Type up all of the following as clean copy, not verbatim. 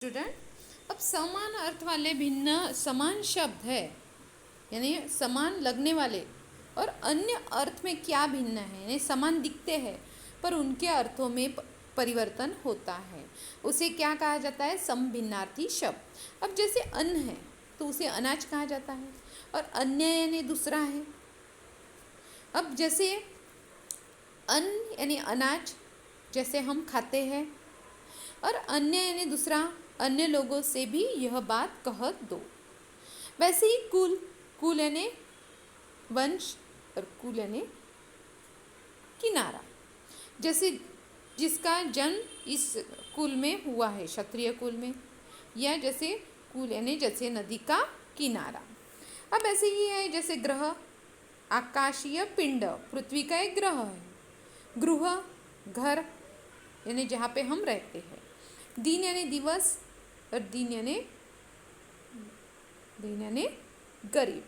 Student, अब समान अर्थ वाले भिन्न समान शब्द है यानी समान लगने वाले और अन्य अर्थ में क्या भिन्न है यानी समान दिखते हैं पर उनके अर्थों में परिवर्तन होता है, उसे क्या कहा जाता है? समभिन्नार्थी शब्द। अब जैसे अन्न है तो उसे अनाज कहा जाता है और अन्य यानी दूसरा है। अब जैसे अन्न यानी अनाज जैसे हम खाते हैं और अन्य यानी दूसरा, अन्य लोगों से भी यह बात कह दो। वैसे ही कुल, कुल यानी वंश और कुल यानी किनारा, जैसे जिसका जन्म इस कुल में हुआ है, क्षत्रिय कुल में, या जैसे कुल यानी जैसे नदी का किनारा। अब ऐसे ही है जैसे ग्रह, आकाशीय पिंड पृथ्वी का एक ग्रह है। गृह घर यानी जहाँ पे हम रहते हैं। दिन यानी दिवस और दिन यानी गरीब।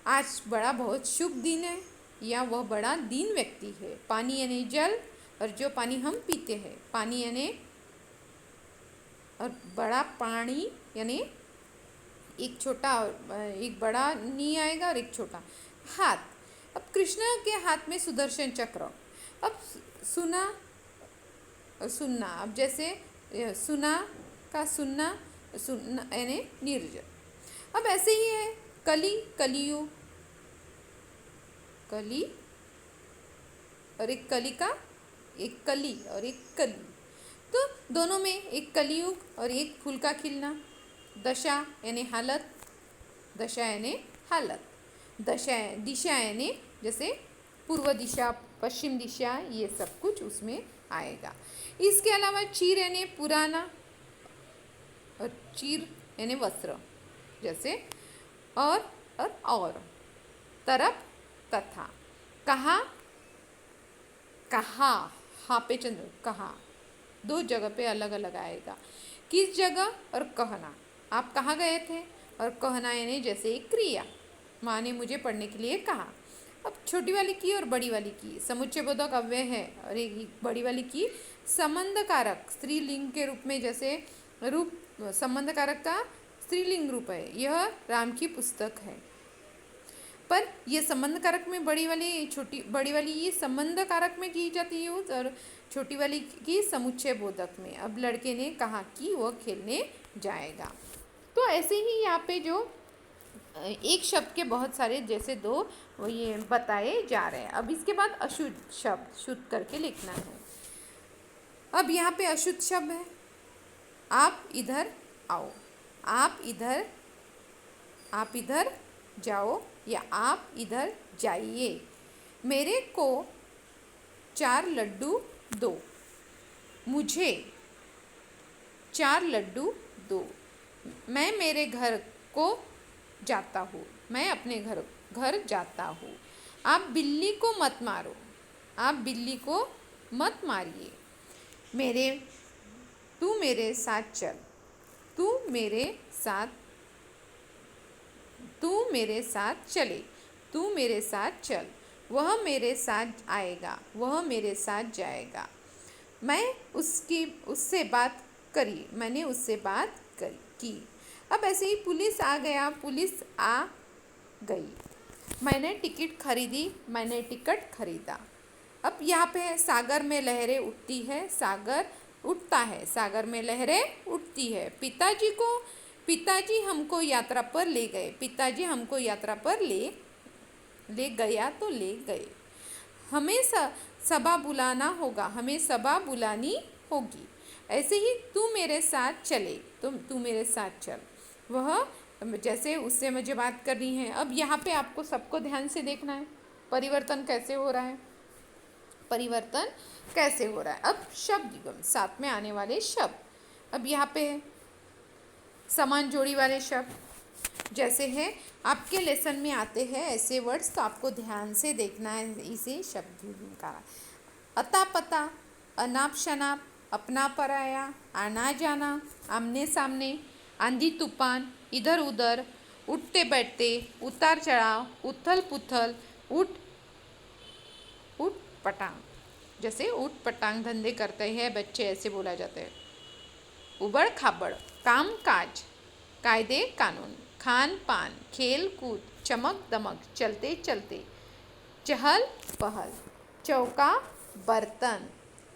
आज बड़ा बहुत शुभ दिन है या वह बड़ा दीन व्यक्ति है। पानी यानी जल और जो पानी हम पीते हैं, पानी यानी, और बड़ा पानी यानी एक छोटा, एक बड़ा नहीं आएगा और एक छोटा हाथ। अब कृष्ण के हाथ में सुदर्शन चक्र। अब सुना और सुनना, अब जैसे सुना का सुनना, सुनना यानी निर्जल। अब ऐसे ही है कली, कलियुग, कली और एक कली का, एक कली और एक कली, तो दोनों में एक कलियुग और एक फूल का खिलना। दशा यानी हालत, दशा यानी हालत, दशा दिशा यानी जैसे पूर्व दिशा, पश्चिम दिशा, ये सब कुछ उसमें आएगा। इसके अलावा चीर यानी पुराना और चीर यानी वस्त्र, जैसे और तरफ, तथा, कहा, कहा, हाँ पे चंद्र, कहा, दो जगह पे अलग अलग आएगा। किस जगह और कहना, आप कहाँ गए थे, और कहना यानी जैसे एक क्रिया, माँ ने मुझे पढ़ने के लिए कहा। अब छोटी वाली की और बड़ी वाली की समुच्चय बोधक अव्यय है और एक बड़ी वाली की संबंध कारक स्त्रीलिंग के रूप में, जैसे रूप संबंध कारक का स्त्रीलिंग रूप है। यह राम की पुस्तक है, पर यह संबंध कारक में बड़ी वाली, छोटी बड़ी वाली ये संबंध कारक में की जाती है और छोटी वाली की समुच्चय बोधक में। अब लड़के ने कहा कि वह खेलने जाएगा। तो ऐसे ही यहाँ पे जो एक शब्द के बहुत सारे जैसे दो वो ये बताए जा रहे हैं। अब इसके बाद अशुद्ध शब्द शुद्ध करके लिखना है। अब यहाँ पे अशुद्ध शब्द है, आप इधर आओ, आप इधर जाओ या आप इधर जाइए। मेरे को 4 लड्डू दो, मुझे 4 लड्डू दो। मैं मेरे घर को जाता हूँ, मैं अपने घर जाता हूँ। आप बिल्ली को मत मारो, आप बिल्ली को मत मारिए। तू मेरे साथ चल, तू मेरे साथ चले, तू मेरे साथ चल। वह मेरे साथ आएगा, वह मेरे साथ जाएगा। मैंने उससे बात की। अब ऐसे ही पुलिस आ गया, पुलिस आ गई। मैंने टिकट खरीदी, मैंने टिकट खरीदा। अब यहाँ पे है सागर में लहरें उठती है, सागर उठता है, सागर में लहरें उठती है। पिताजी हमको यात्रा पर ले गए, पिताजी हमको यात्रा पर ले गया तो ले गए। हमें सभा बुलाना होगा, हमें सभा बुलानी होगी। ऐसे ही तू मेरे साथ चले, तू मेरे साथ चल। वह जैसे उससे मुझे बात करनी है। अब यहाँ पे आपको सबको ध्यान से देखना है परिवर्तन कैसे हो रहा है, परिवर्तन कैसे हो रहा है। अब शब्द युग्म, साथ में आने वाले शब्द। अब यहाँ पे है समान जोड़ी वाले शब्द, जैसे है आपके लेसन में आते हैं ऐसे वर्ड्स, तो आपको ध्यान से देखना है इसे शब्द युग्म का। अता पता, अनाप शनाप, अपना पराया, आना जाना, आमने सामने, आंधी तूफान, इधर उधर, उठते बैठते, उतार चढ़ाव, उथल पुथल, उठ पटांग, जैसे उठ पटांग धंधे करते हैं बच्चे, ऐसे बोला जाता है। उबड़ खाबड़, काम काज, कायदे कानून, खान पान, खेल कूद, चमक दमक, चलते चलते, चहल पहल, चौका बर्तन,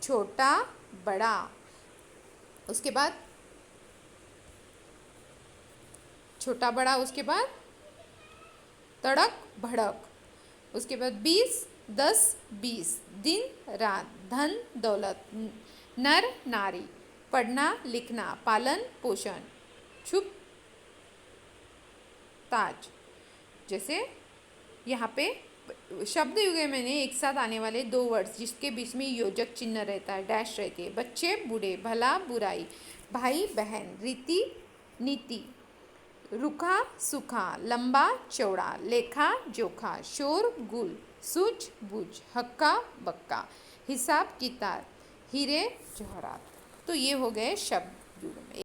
छोटा बड़ा, उसके बाद छोटा बड़ा, उसके बाद तड़क भड़क, उसके बाद 20 10 20, दिन रात, धन दौलत, नर नारी, पढ़ना लिखना, पालन पोषण, छुप ताज। जैसे यहाँ पे शब्द युगे मैंने एक साथ आने वाले दो वर्ड्स जिसके बीच में योजक चिन्ह रहता है, डैश रहती है। बच्चे बूढ़े, भला बुराई, भाई बहन, रीति नीति, रूखा सूखा, लंबा चौड़ा, लेखा जोखा, शोर गुल, सूझ बूझ, हक्का बक्का, हिसाब किताब, हीरे जवाहरात। तो ये हो गए शब्द युग में।